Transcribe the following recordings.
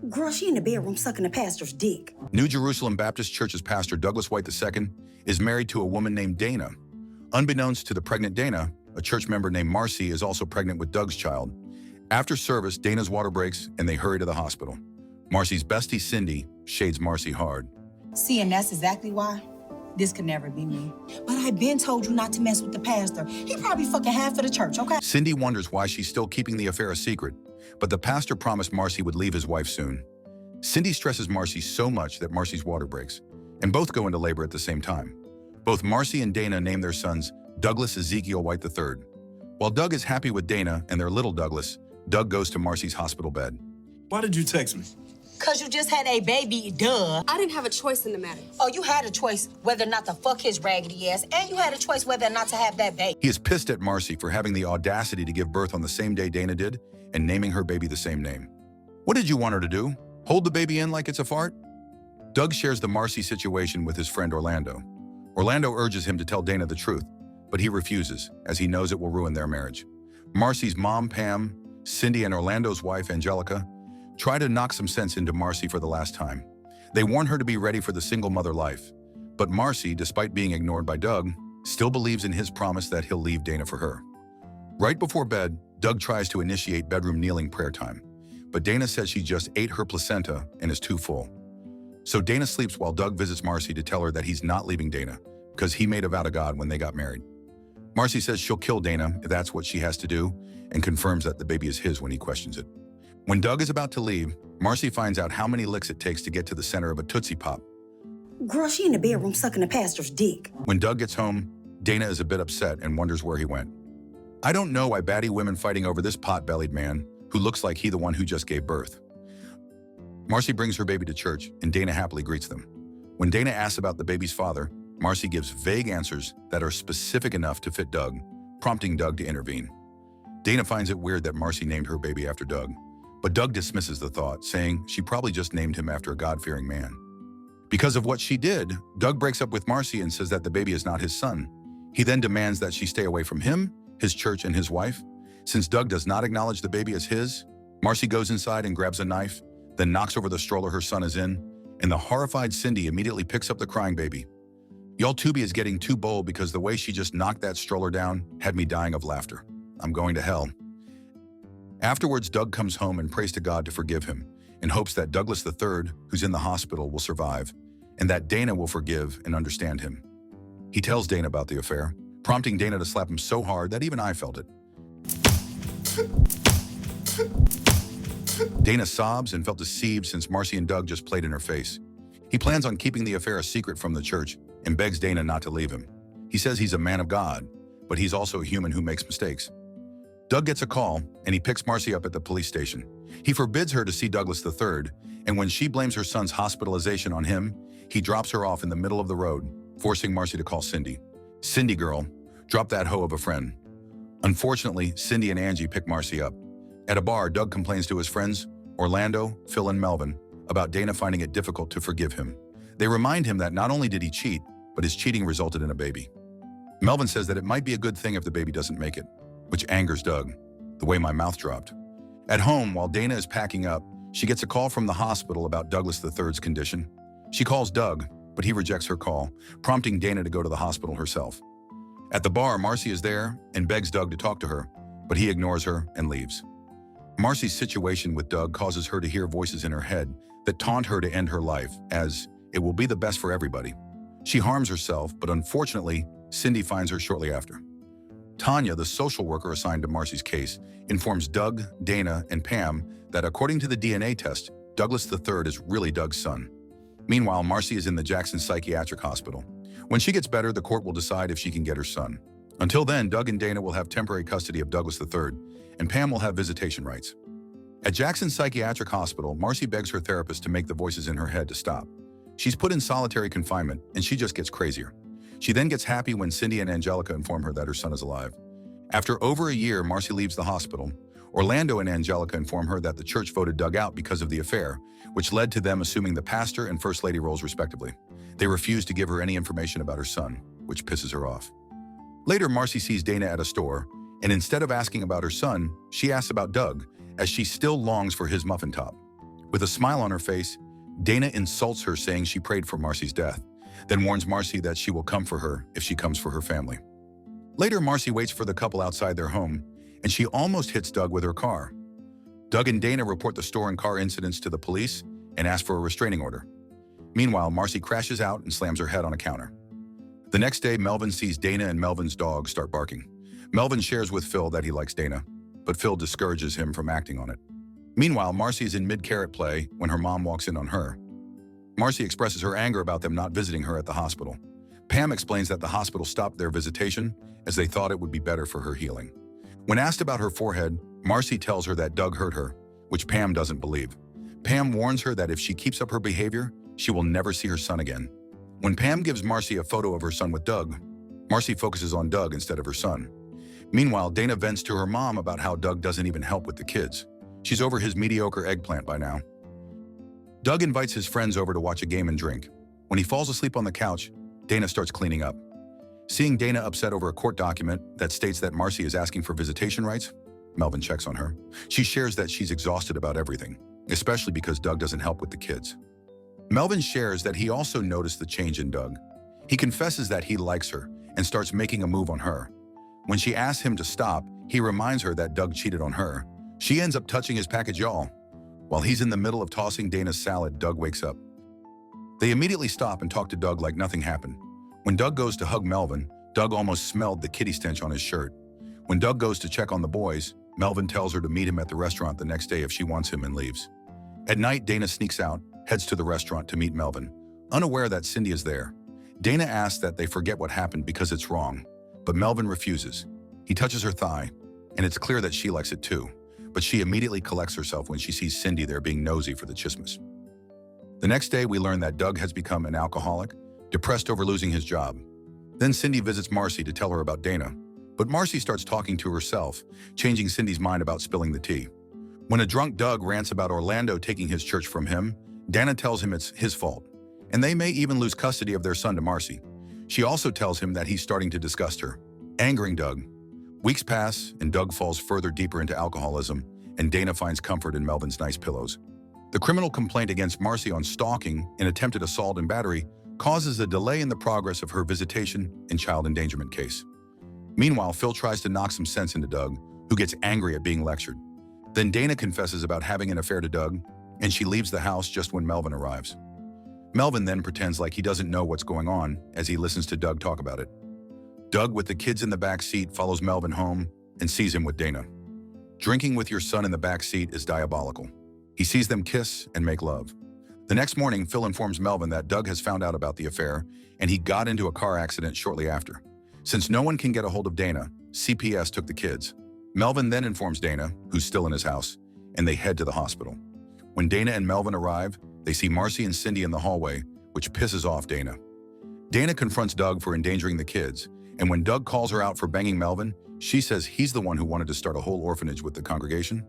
Girl, she in the bedroom sucking the pastor's dick. New Jerusalem Baptist Church's pastor Douglas White II is married to a woman named Dana. Unbeknownst to the pregnant Dana, a church member named Marcy is also pregnant with Doug's child. After service, Dana's water breaks and they hurry to the hospital. Marcy's bestie, Cindy, shades Marcy hard. See, and that's exactly why this could never be me. But I been told you not to mess with the pastor. He probably fucking half of the church, okay? Cindy wonders why she's still keeping the affair a secret, but the pastor promised Marcy would leave his wife soon. Cindy stresses Marcy so much that Marcy's water breaks, and both go into labor at the same time. Both Marcy and Dana name their sons Douglas Ezekiel White III. While Doug is happy with Dana and their little Douglas, Doug goes to Marcy's hospital bed. Why did you text me? Cause you just had a baby, duh. I didn't have a choice in the matter. Oh, you had a choice whether or not to fuck his raggedy ass, and you had a choice whether or not to have that baby. He is pissed at Marcy for having the audacity to give birth on the same day Dana did and naming her baby the same name. What did you want her to do? Hold the baby in like it's a fart? Doug shares the Marcy situation with his friend Orlando. Orlando urges him to tell Dana the truth, but he refuses, as he knows it will ruin their marriage. Marcy's mom, Pam, Cindy, and Orlando's wife, Angelica, try to knock some sense into Marcy for the last time. They warn her to be ready for the single mother life. But Marcy, despite being ignored by Doug, still believes in his promise that he'll leave Dana for her. Right before bed, Doug tries to initiate bedroom kneeling prayer time, but Dana says she just ate her placenta and is too full. So Dana sleeps while Doug visits Marcy to tell her that he's not leaving Dana because he made a vow to God when they got married. Marcy says she'll kill Dana if that's what she has to do and confirms that the baby is his when he questions it. When Doug is about to leave, Marcy finds out how many licks it takes to get to the center of a Tootsie Pop. Girl, she in the bedroom sucking the pastor's dick. When Doug gets home, Dana is a bit upset and wonders where he went. I don't know why batty women fighting over this pot-bellied man who looks like he the one who just gave birth. Marcy brings her baby to church and Dana happily greets them. When Dana asks about the baby's father, Marcy gives vague answers that are specific enough to fit Doug, prompting Doug to intervene. Dana finds it weird that Marcy named her baby after Doug, but Doug dismisses the thought, saying she probably just named him after a God-fearing man. Because of what she did, Doug breaks up with Marcy and says that the baby is not his son. He then demands that she stay away from him, his church, and his wife. Since Doug does not acknowledge the baby as his, Marcy goes inside and grabs a knife, then knocks over the stroller her son is in, and the horrified Cindy immediately picks up the crying baby. Y'all, Tubi is getting too bold because the way she just knocked that stroller down had me dying of laughter. I'm going to hell. Afterwards, Doug comes home and prays to God to forgive him, in hopes that Douglas III, who's in the hospital, will survive, and that Dana will forgive and understand him. He tells Dana about the affair, prompting Dana to slap him so hard that even I felt it. Dana sobs and felt deceived since Marcy and Doug just played in her face. He plans on keeping the affair a secret from the church and begs Dana not to leave him. He says he's a man of God, but he's also a human who makes mistakes. Doug gets a call, and he picks Marcy up at the police station. He forbids her to see Douglas III, and when she blames her son's hospitalization on him, he drops her off in the middle of the road, forcing Marcy to call Cindy. Cindy girl, drop that hoe of a friend. Unfortunately, Cindy and Angie pick Marcy up. At a bar, Doug complains to his friends, Orlando, Phil, and Melvin, about Dana finding it difficult to forgive him. They remind him that not only did he cheat, but his cheating resulted in a baby. Melvin says that it might be a good thing if the baby doesn't make it, which angers Doug, the way my mouth dropped. At home, while Dana is packing up, she gets a call from the hospital about Douglas III's condition. She calls Doug, but he rejects her call, prompting Dana to go to the hospital herself. At the bar, Marcy is there and begs Doug to talk to her, but he ignores her and leaves. Marcy's situation with Doug causes her to hear voices in her head that taunt her to end her life, as it will be the best for everybody. She harms herself, but unfortunately, Cindy finds her shortly after. Tanya, the social worker assigned to Marcy's case, informs Doug, Dana, and Pam that according to the DNA test, Douglas III is really Doug's son. Meanwhile, Marcy is in the Jackson Psychiatric Hospital. When she gets better, the court will decide if she can get her son. Until then, Doug and Dana will have temporary custody of Douglas III, and Pam will have visitation rights. At Jackson Psychiatric Hospital, Marcy begs her therapist to make the voices in her head to stop. She's put in solitary confinement, and she just gets crazier. She then gets happy when Cindy and Angelica inform her that her son is alive. After over a year, Marcy leaves the hospital. Orlando and Angelica inform her that the church voted Doug out because of the affair, which led to them assuming the pastor and first lady roles respectively. They refuse to give her any information about her son, which pisses her off. Later, Marcy sees Dana at a store, and instead of asking about her son, she asks about Doug, as she still longs for his muffin top. With a smile on her face, Dana insults her, saying she prayed for Marcy's death, then warns Marcy that she will come for her if she comes for her family. Later, Marcy waits for the couple outside their home, and she almost hits Doug with her car. Doug and Dana report the store and car incidents to the police and ask for a restraining order. Meanwhile, Marcy crashes out and slams her head on a counter. The next day, Melvin sees Dana and Melvin's dog start barking. Melvin shares with Phil that he likes Dana, but Phil discourages him from acting on it. Meanwhile, Marcy is in mid-carrot play when her mom walks in on her. Marcy expresses her anger about them not visiting her at the hospital. Pam explains that the hospital stopped their visitation as they thought it would be better for her healing. When asked about her forehead, Marcy tells her that Doug hurt her, which Pam doesn't believe. Pam warns her that if she keeps up her behavior, she will never see her son again. When Pam gives Marcy a photo of her son with Doug, Marcy focuses on Doug instead of her son. Meanwhile, Dana vents to her mom about how Doug doesn't even help with the kids. She's over his mediocre eggplant by now. Doug invites his friends over to watch a game and drink. When he falls asleep on the couch, Dana starts cleaning up. Seeing Dana upset over a court document that states that Marcy is asking for visitation rights, Melvin checks on her. She shares that she's exhausted about everything, especially because Doug doesn't help with the kids. Melvin shares that he also noticed the change in Doug. He confesses that he likes her and starts making a move on her. When she asks him to stop, he reminds her that Doug cheated on her. She ends up touching his package, y'all. While he's in the middle of tossing Dana's salad, Doug wakes up. They immediately stop and talk to Doug like nothing happened. When Doug goes to hug Melvin, Doug almost smelled the kitty stench on his shirt. When Doug goes to check on the boys, Melvin tells her to meet him at the restaurant the next day if she wants him, and leaves. At night, Dana sneaks out, heads to the restaurant to meet Melvin, unaware that Cindy is there. Dana asks that they forget what happened because it's wrong, but Melvin refuses. He touches her thigh, and it's clear that she likes it too, but she immediately collects herself when she sees Cindy there being nosy for the chismes. The next day, we learn that Doug has become an alcoholic, depressed over losing his job. Then Cindy visits Marcy to tell her about Dana, but Marcy starts talking to herself, changing Cindy's mind about spilling the tea. When a drunk Doug rants about Orlando taking his church from him, Dana tells him it's his fault, and they may even lose custody of their son to Marcy. She also tells him that he's starting to disgust her, angering Doug. Weeks pass, and Doug falls further deeper into alcoholism, and Dana finds comfort in Melvin's nice pillows. The criminal complaint against Marcy on stalking and attempted assault and battery causes a delay in the progress of her visitation and child endangerment case. Meanwhile, Phil tries to knock some sense into Doug, who gets angry at being lectured. Then Dana confesses about having an affair to Doug, and she leaves the house just when Melvin arrives. Melvin then pretends like he doesn't know what's going on as he listens to Doug talk about it. Doug, with the kids in the back seat, follows Melvin home and sees him with Dana. Drinking with your son in the back seat is diabolical. He sees them kiss and make love. The next morning, Phil informs Melvin that Doug has found out about the affair and he got into a car accident shortly after. Since no one can get a hold of Dana, CPS took the kids. Melvin then informs Dana, who's still in his house, and they head to the hospital. When Dana and Melvin arrive, they see Marcy and Cindy in the hallway, which pisses off Dana. Dana confronts Doug for endangering the kids, and when Doug calls her out for banging Melvin, she says he's the one who wanted to start a whole orphanage with the congregation.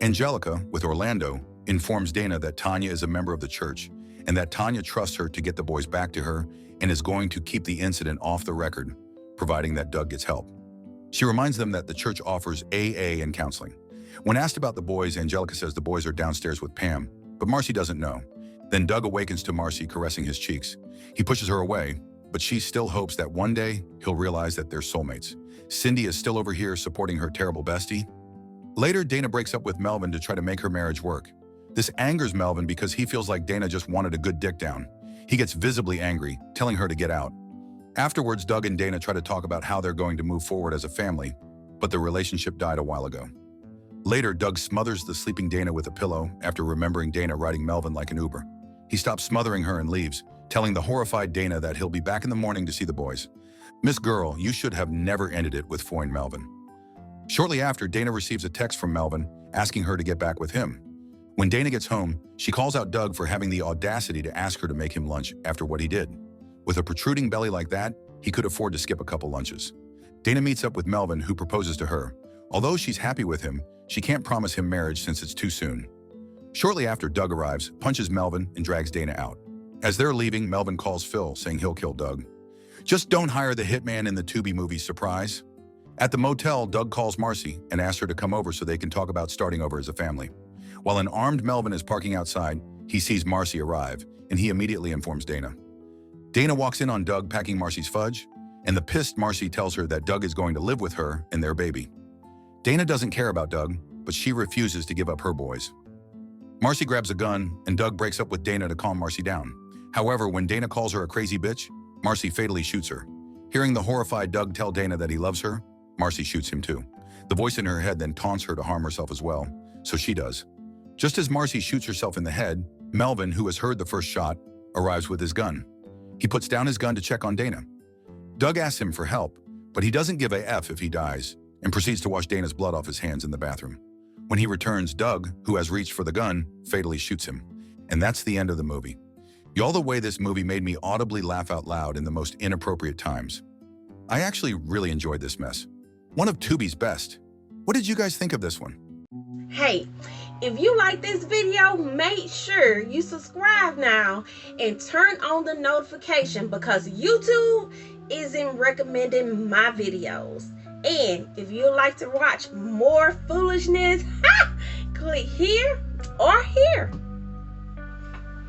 Angelica, with Orlando, informs Dana that Tanya is a member of the church and that Tanya trusts her to get the boys back to her and is going to keep the incident off the record, providing that Doug gets help. She reminds them that the church offers AA and counseling. When asked about the boys, Angelica says the boys are downstairs with Pam, but Marcy doesn't know. Then Doug awakens to Marcy caressing his cheeks. He pushes her away, but she still hopes that one day he'll realize that they're soulmates. Cindy is still over here supporting her terrible bestie. Later, Dana breaks up with Melvin to try to make her marriage work. This angers Melvin because he feels like Dana just wanted a good dick down. He gets visibly angry, telling her to get out. Afterwards, Doug and Dana try to talk about how they're going to move forward as a family, but the relationship died a while ago. Later, Doug smothers the sleeping Dana with a pillow after remembering Dana riding Melvin like an Uber. He stops smothering her and leaves, telling the horrified Dana that he'll be back in the morning to see the boys. "Miss Girl, you should have never ended it with Foy and Melvin." Shortly after, Dana receives a text from Melvin asking her to get back with him. When Dana gets home, she calls out Doug for having the audacity to ask her to make him lunch after what he did. With a protruding belly like that, he could afford to skip a couple lunches. Dana meets up with Melvin, who proposes to her. Although she's happy with him, she can't promise him marriage since it's too soon. Shortly after, Doug arrives, punches Melvin, and drags Dana out. As they're leaving, Melvin calls Phil, saying he'll kill Doug. "Just don't hire the hitman in the Tubi movie, surprise." At the motel, Doug calls Marcy and asks her to come over so they can talk about starting over as a family. While an armed Melvin is parking outside, he sees Marcy arrive, and he immediately informs Dana. Dana walks in on Doug packing Marcy's fudge, and the pissed Marcy tells her that Doug is going to live with her and their baby. Dana doesn't care about Doug, but she refuses to give up her boys. Marcy grabs a gun, and Doug breaks up with Dana to calm Marcy down. However, when Dana calls her a crazy bitch, Marcy fatally shoots her. Hearing the horrified Doug tell Dana that he loves her, Marcy shoots him too. The voice in her head then taunts her to harm herself as well, so she does. Just as Marcy shoots herself in the head, Melvin, who has heard the first shot, arrives with his gun. He puts down his gun to check on Dana. Doug asks him for help, but he doesn't give a F if he dies, and proceeds to wash Dana's blood off his hands in the bathroom. When he returns, Doug, who has reached for the gun, fatally shoots him. And that's the end of the movie. Y'all, the way this movie made me audibly laugh out loud in the most inappropriate times. I actually really enjoyed this mess. One of Tubi's best. What did you guys think of this one? Hey, if you like this video, make sure you subscribe now and turn on the notification because YouTube isn't recommending my videos. And if you'd like to watch more foolishness, click here or here.